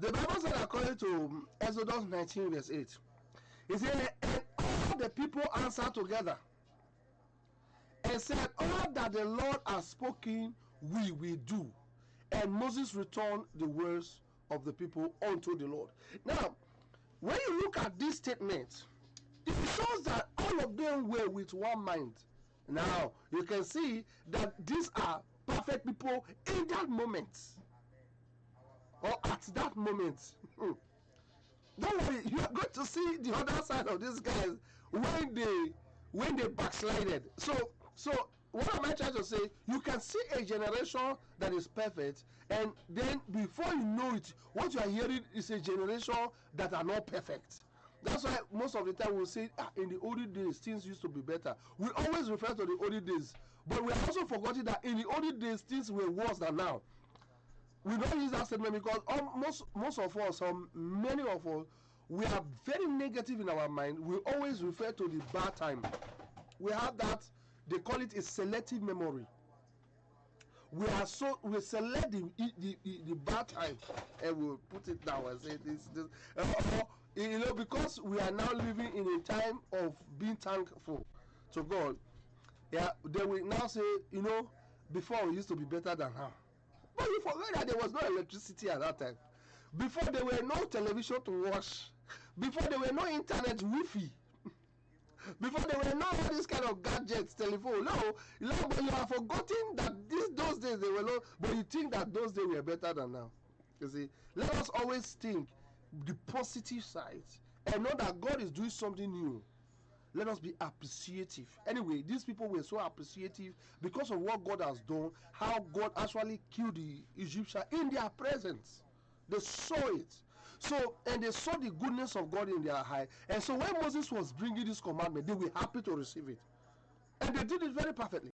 The Bible said, according to Exodus 19, verse 8, it said, and all the people answered together and said, all that the Lord has spoken, we will do. And Moses returned the words of the people unto the Lord. Now, when you look at this statement, it shows that all of them were with one mind. Now, you can see that these are perfect people in that moment, or at that moment. Don't worry, you are going to see the other side of these guys when they backslided. So what am I trying to say? You can see a generation that is perfect, and then before you know it, what you are hearing is a generation that are not perfect. That's why most of the time we'll say, in the olden days things used to be better. We always refer to the olden days, but we are also forgetting that in the olden days things were worse than now. We don't use that statement because most of us, many of us, we are very negative in our mind. We always refer to the bad time. We have that, they call it a selective memory. We select the bad time and we'll put it down and say this. Because we are now living in a time of being thankful to God. Yeah, they will now say, before we used to be better than now. But you forget that there was no electricity at that time. Before, there were no television to watch. Before, there were no internet, Wi-Fi. Before, there were no all these kind of gadgets, telephone. No, but you have forgotten that those days they were low. But you think that those days were better than now. You see, let us always think the positive side and know that God is doing something new. Let us be appreciative. Anyway, these people were so appreciative because of what God has done, how God actually killed the Egyptian in their presence. They saw it. So, and they saw the goodness of God in their eye. And so when Moses was bringing this commandment, they were happy to receive it. And they did it very perfectly.